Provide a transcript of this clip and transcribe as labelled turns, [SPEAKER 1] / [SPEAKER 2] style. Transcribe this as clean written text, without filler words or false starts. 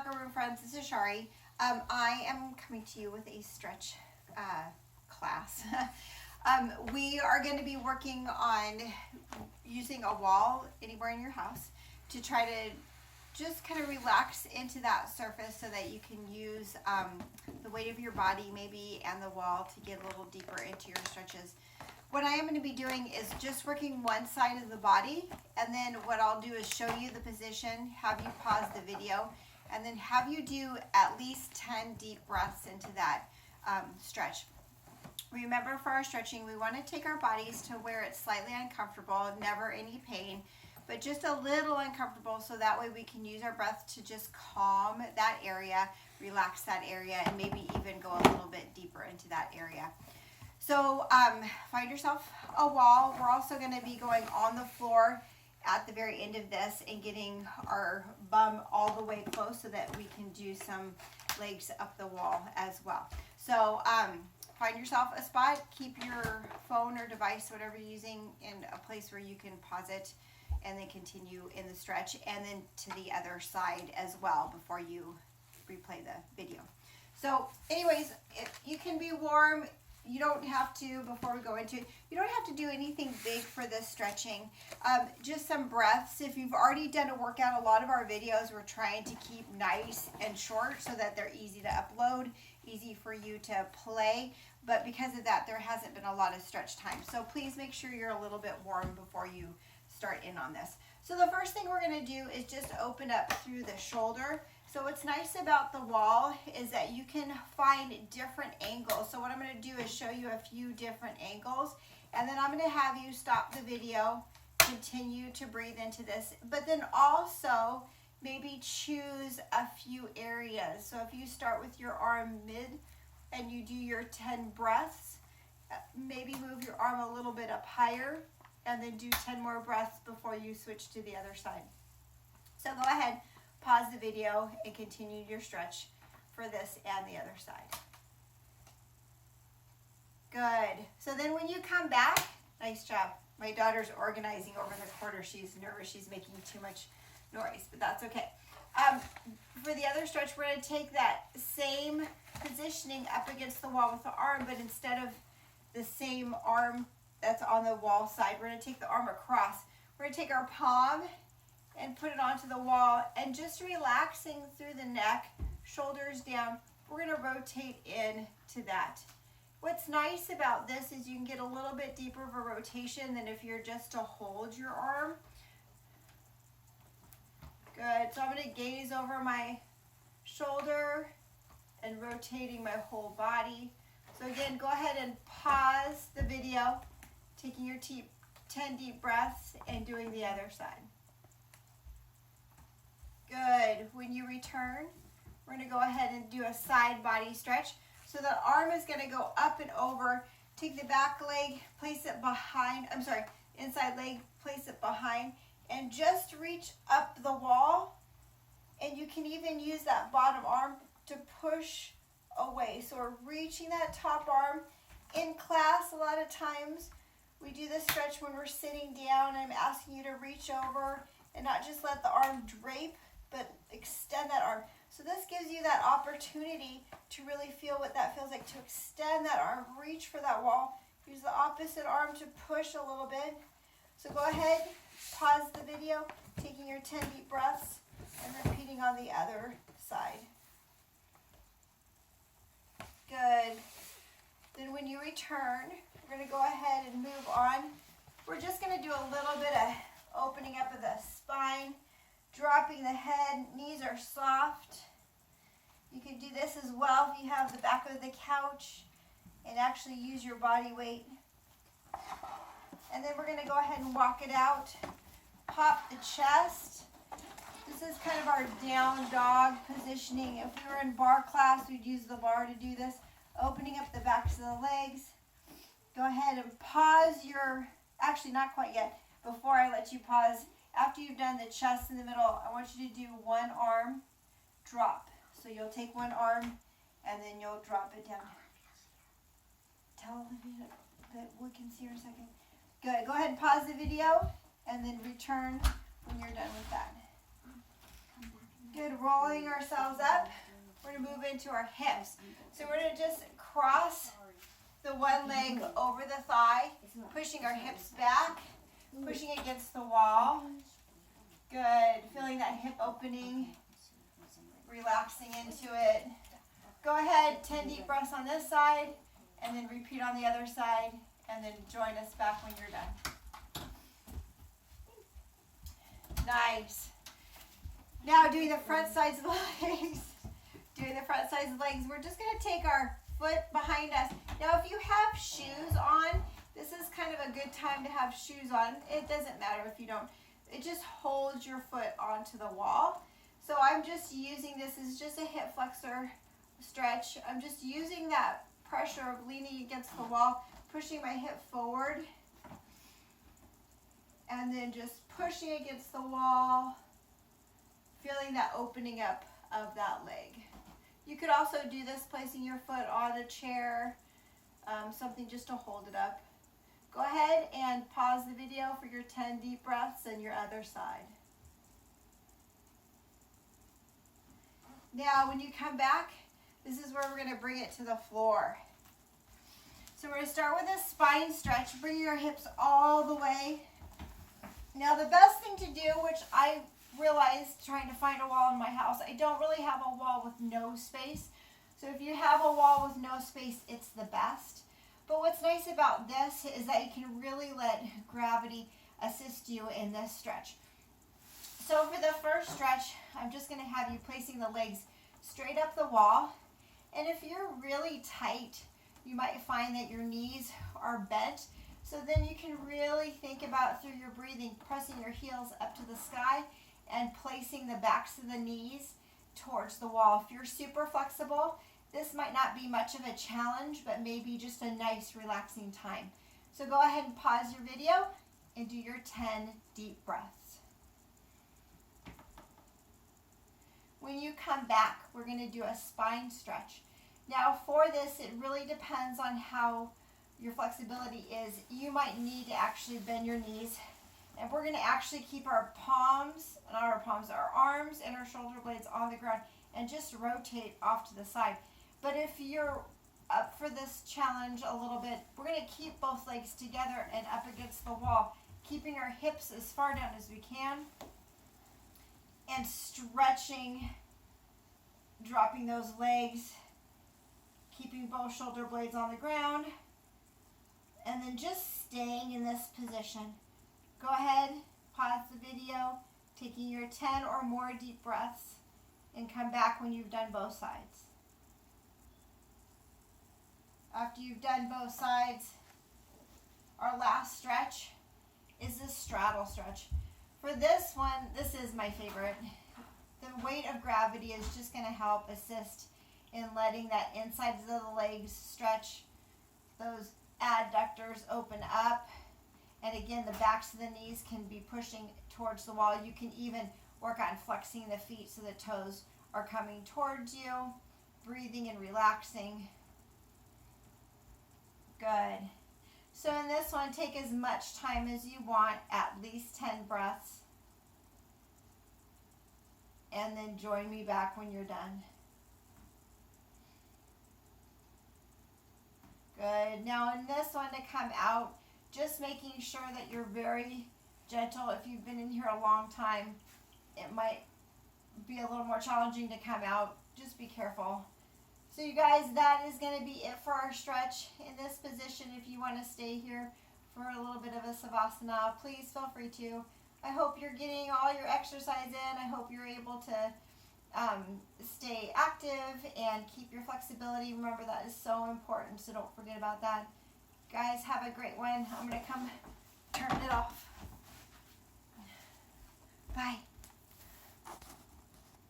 [SPEAKER 1] locker room friends, this is Shari. I am coming to you with a stretch class. We are going to be working on using a wall anywhere in your house to try to just kind of relax into that surface so that you can use the weight of your body maybe and the wall to get a little deeper into your stretches. What I am going to be doing is just working one side of the body, and then what I'll do is show you the position, have you pause the video, and then have you do at least 10 deep breaths into that stretch. Remember, for our stretching, we want to take our bodies to where it's slightly uncomfortable, never any pain, but just a little uncomfortable, so that way we can use our breath to just calm that area, relax that area, and maybe even go a little bit deeper into that area. So find yourself a wall. We're also going to be going on the floor at the very end of this and getting our bum all the way close so that we can do some legs up the wall as well. So find yourself a spot. Keep your phone or device, whatever you're using, in a place where you can pause it and then continue in the stretch, and then to the other side as well before you replay the video. So anyways, you can be warm. You don't have to, before we go into it, you don't have to do anything big for this stretching. Just some breaths. If you've already done a workout, a lot of our videos we're trying to keep nice and short so that they're easy to upload, easy for you to play. But because of that, there hasn't been a lot of stretch time. So please make sure you're a little bit warm before you start in on this. So the first thing we're going to do is just open up through the shoulder. So what's nice about the wall is that you can find different angles. So what I'm going to do is show you a few different angles, and then I'm going to have you stop the video, continue to breathe into this, but then also maybe choose a few areas. So if you start with your arm mid and you do your 10 breaths, maybe move your arm a little bit up higher and then do 10 more breaths before you switch to the other side. So go ahead, pause the video, and continue your stretch for this and the other side. Good. So then when you come back, nice job. My daughter's organizing over in the corner. She's nervous. She's making too much noise, but that's okay. For the other stretch, we're going to take that same positioning up against the wall with the arm, but instead of the same arm that's on the wall side, we're going to take the arm across. We're going to take our palm and put it onto the wall, and just relaxing through the neck, shoulders down, we're going to rotate in to that. What's nice about this is you can get a little bit deeper of a rotation than if you're just to hold your arm. Good. So I'm going to gaze over my shoulder and rotating my whole body. So again, go ahead and pause the video, taking your 10 deep breaths and doing the other side. Good. When you return, we're going to go ahead and do a side body stretch. So the arm is going to go up and over. Take the back leg, place it behind, inside leg, place it behind, and just reach up the wall. And you can even use that bottom arm to push away. So we're reaching that top arm. In class, a lot of times we do this stretch when we're sitting down. I'm asking you to reach over and not just let the arm drape, but extend that arm. So this gives you that opportunity to really feel what that feels like, to extend that arm, reach for that wall. Use the opposite arm to push a little bit. So go ahead, pause the video, taking your 10 deep breaths and repeating on the other side. Good. Then when you return, we're going to go ahead and move on. We're just going to do a little bit of opening up of the spine, dropping the head, knees are soft. You can do this as well if you have the back of the couch and actually use your body weight. And then we're going to go ahead and walk it out. Pop the chest. This is kind of our down dog positioning. If we were in bar class, we'd use the bar to do this. Opening up the backs of the legs. Go ahead and pause your, actually not quite yet, before I let you pause. After you've done the chest in the middle, I want you to do one arm drop. So you'll take one arm and then you'll drop it down. Tell Olivia that we can see her in a second. Good. Go ahead and pause the video and then return when you're done with that. Good, rolling ourselves up. We're gonna move into our hips. So we're gonna just cross the one leg over the thigh, pushing our hips back, pushing against the wall. Good, feeling that hip opening, relaxing into it. Go ahead, 10 deep breaths on this side, and then repeat on the other side, and then join us back when you're done. Nice. Now doing the front sides of the legs. Doing the front sides of the legs. We're just going to take our foot behind us. Now if you have shoes on, this is kind of a good time to have shoes on. It doesn't matter if you don't. It just holds your foot onto the wall. So I'm just using this as just a hip flexor stretch. I'm just using that pressure of leaning against the wall, pushing my hip forward, and then just pushing against the wall, feeling that opening up of that leg. You could also do this placing your foot on a chair, something just to hold it up. Go ahead and pause the video for your 10 deep breaths and your other side. Now when you come back, this is where we're going to bring it to the floor. So we're going to start with a spine stretch. Bring your hips all the way. Now the best thing to do, which I realized trying to find a wall in my house, I don't really have a wall with no space. So if you have a wall with no space, it's the best. But what's nice about this is that you can really let gravity assist you in this stretch. So for the first stretch, I'm just going to have you placing the legs straight up the wall. And if you're really tight, you might find that your knees are bent. So then you can really think about, through your breathing, pressing your heels up to the sky and placing the backs of the knees towards the wall. If you're super flexible, this might not be much of a challenge, but maybe just a nice relaxing time. So go ahead and pause your video and do your 10 deep breaths. When you come back, we're going to do a spine stretch. Now for this, it really depends on how your flexibility is. You might need to actually bend your knees. And we're going to actually keep our palms, not our palms, our arms and our shoulder blades on the ground and just rotate off to the side. But if you're up for this challenge a little bit, we're going to keep both legs together and up against the wall, keeping our hips as far down as we can and stretching, dropping those legs, keeping both shoulder blades on the ground, and then just staying in this position. Go ahead, pause the video, taking your 10 or more deep breaths, and come back when you've done both sides. After you've done both sides, our last stretch is this straddle stretch. For this one, this is my favorite. The weight of gravity is just going to help assist in letting that insides of the legs stretch, those adductors open up, and again the backs of the knees can be pushing towards the wall. You can even work on flexing the feet so the toes are coming towards you, breathing and relaxing. Good. So in this one, take as much time as you want, at least 10 breaths, and then join me back when you're done. Good. Now in this one, to come out, just making sure that you're very gentle. If you've been in here a long time, it might be a little more challenging to come out. Just be careful. So you guys, that is going to be it for our stretch. In this position, if you want to stay here for a little bit of a savasana, please feel free to. I hope you're getting all your exercise in. I hope you're able to stay active and keep your flexibility. Remember, that is so important, so don't forget about that. Guys, have a great one. I'm going to come turn it off. Bye.